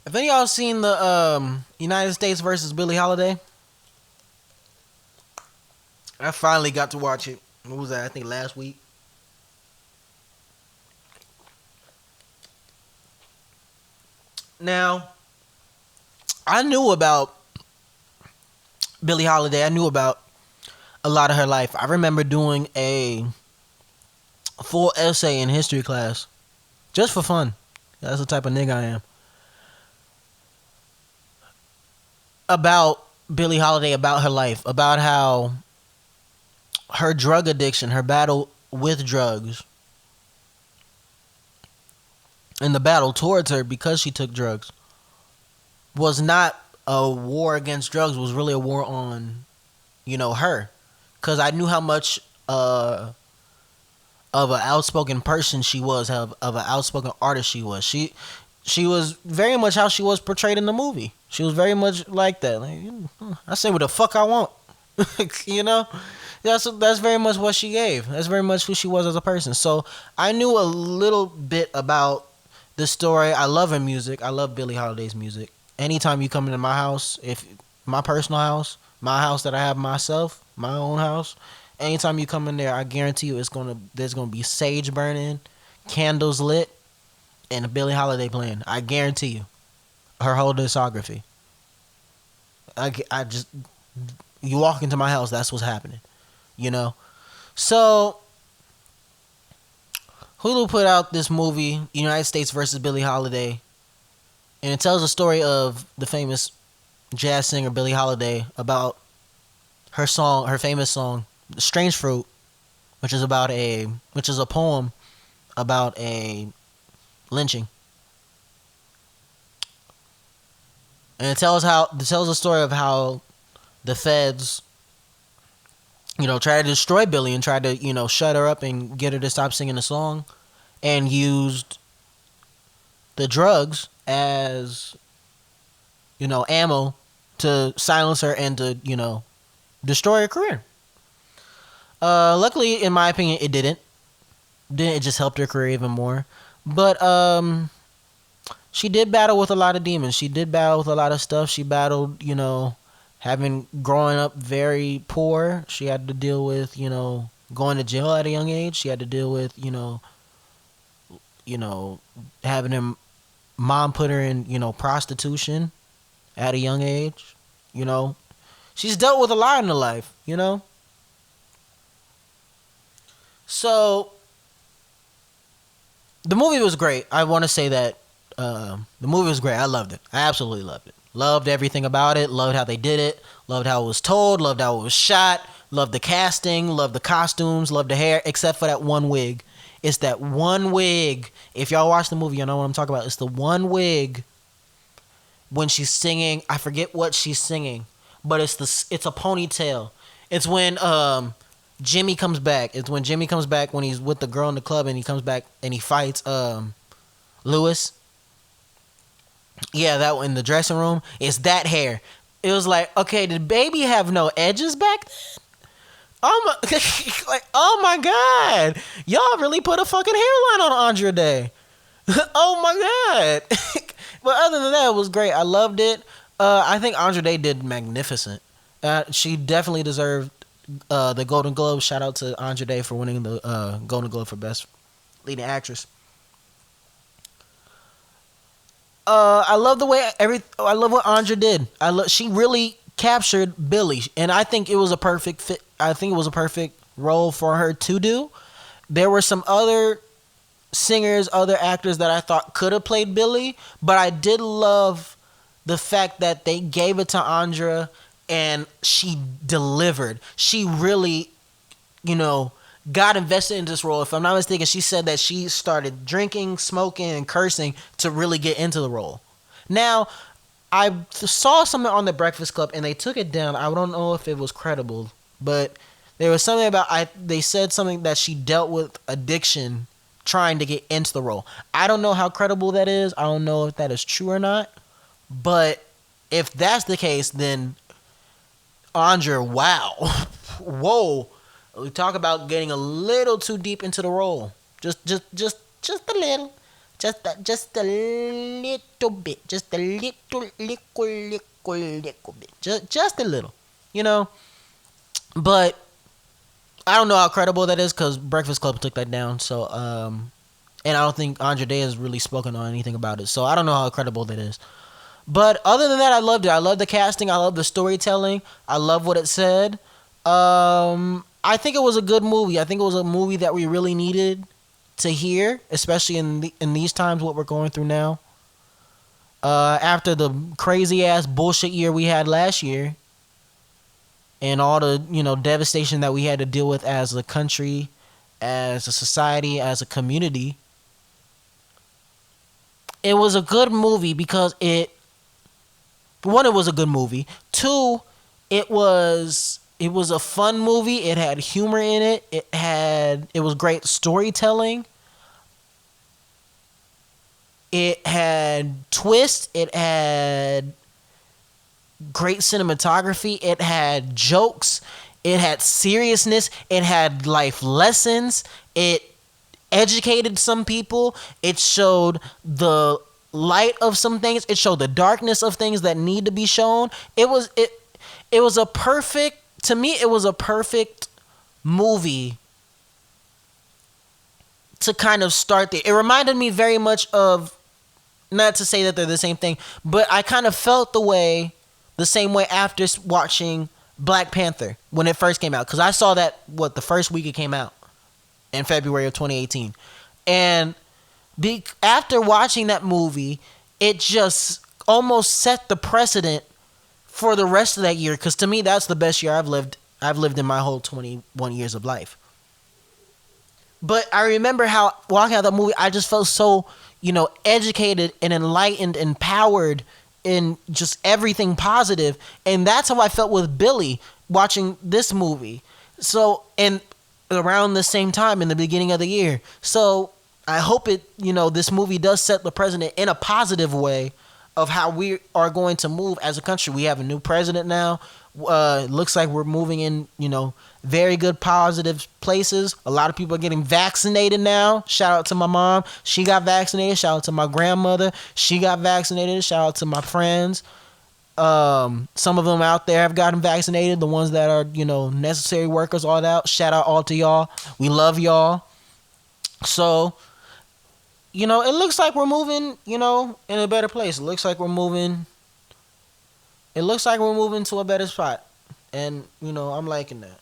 Have any of y'all seen the United States versus Billie Holiday? I finally got to watch it. What was that? I think last week. Now, I knew about Billie Holiday. I knew about a lot of her life. I remember doing a full essay in history class just for fun. That's the type of nigga I am. About Billie Holiday, about her life, about how her drug addiction, her battle with drugs, and the battle towards her because she took drugs was not a war against drugs. Was really a war on, her. Because I knew how much of an outspoken person she was, of an outspoken artist she was. She was very much how she was portrayed in the movie. She was very much like that. Like, I say what the fuck I want. you know, that's very much what she gave. That's very much who she was as a person. So I knew a little bit about the story. I love her music. I love Billie Holiday's music. Anytime you come into my house, if my personal house, my house that I have myself, my own house, anytime you come in there, I guarantee you there's gonna be sage burning, candles lit, and a Billie Holiday playing. I guarantee you, her whole discography. I just you walk into my house, that's what's happening. You know, so Hulu put out this movie, United States versus Billie Holiday, and it tells the story of the famous jazz singer Billie Holiday about her famous song, "Strange Fruit," which is a poem about a lynching, and it tells the story of how the feds, tried to destroy Billie and tried to, shut her up and get her to stop singing the song, and used the drugs as, ammo to silence her and to, destroy her career. Luckily, in my opinion, it didn't. It just helped her career even more. But she did battle with a lot of demons. She did battle with a lot of stuff. She battled, having growing up very poor. She had to deal with, going to jail at a young age. She had to deal with, having her mom put her in, prostitution at a young age. She's dealt with a lot in her life. So the movie was great. I want to say that the movie was great. I loved it. I absolutely loved it. Loved everything about it. Loved how they did it. Loved how it was told. Loved how it was shot. Loved the casting. Loved the costumes. Loved the hair. Except for that one wig. It's that one wig. If y'all watch the movie, you know what I'm talking about. It's the one wig when she's singing. I forget what she's singing, but it's a ponytail. It's when Jimmy comes back. It's when Jimmy comes back when he's with the girl in the club and he comes back and he fights Lewis. Yeah, that one in the dressing room. It's that hair. It was like, okay, did baby have no edges back then? Oh my, like, oh my god, y'all really put a fucking hairline on Andra Day. Oh my god. But other than that, it was great. I loved it. I think Andra Day did magnificent. She definitely deserved the Golden Globe. Shout out to Andra Day for winning the Golden Globe for Best Leading Actress. I love the way I love what Andra did. She really captured Billie, and I think it was a perfect fit. I think it was a perfect role for her to do. There were some other singers, other actors that I thought could have played Billie, but I did love the fact that they gave it to Andra and she delivered. She really, got invested in this role. If I'm not mistaken, she said that she started drinking, smoking, and cursing to really get into the role. Now, I saw something on the Breakfast Club and they took it down. I don't know if it was credible, but there was something about they said something that she dealt with addiction trying to get into the role. I don't know how credible that is. I don't know if that is true or not. But if that's the case, then Andra, wow. Whoa. We talk about getting a little too deep into the role. Just a little. Just a little bit, just a little bit, just a little, you know. But I don't know how credible that is because Breakfast Club took that down. So and I don't think Andre Day has really spoken on anything about it. So I don't know how credible that is. But other than that, I loved it. I love the casting. I love the storytelling. I love what it said. I think it was a good movie. I think it was a movie that we really needed to hear, especially in these times what we're going through now. After the crazy ass bullshit year we had last year, and all the devastation that we had to deal with as a country, as a society, as a community, it was a good movie because it was a good movie. Two, it was a fun movie. It had humor in it. It was great storytelling. It had twists. It had great cinematography. It had jokes. It had seriousness. It had life lessons. It educated some people. It showed the light of some things. It showed the darkness of things that need to be shown. It was a perfect to me. It was a perfect movie to kind of start there. It reminded me very much of, not to say that they're the same thing, but I kind of felt the same way after watching Black Panther when it first came out, because I saw that the first week it came out in February of 2018, and after watching that movie, it just almost set the precedent for the rest of that year. Because to me, that's the best year I've lived in my whole 21 years of life. But I remember how walking out that movie, I just felt so, educated and enlightened, empowered in just everything positive. And that's how I felt with Billie watching this movie. So, and around the same time in the beginning of the year. So I hope this movie does set the precedent in a positive way of how we are going to move as a country. We have a new president now. Looks like we're moving in, very good positive places. A lot of people are getting vaccinated now. Shout out to my mom. She got vaccinated. Shout out to my grandmother. She got vaccinated. Shout out to my friends. Some of them out there have gotten vaccinated. The ones that are, necessary workers, all that. Shout out all to y'all. We love y'all. So, it looks like we're moving, in a better place. It looks like we're moving to a better spot. And, I'm liking that.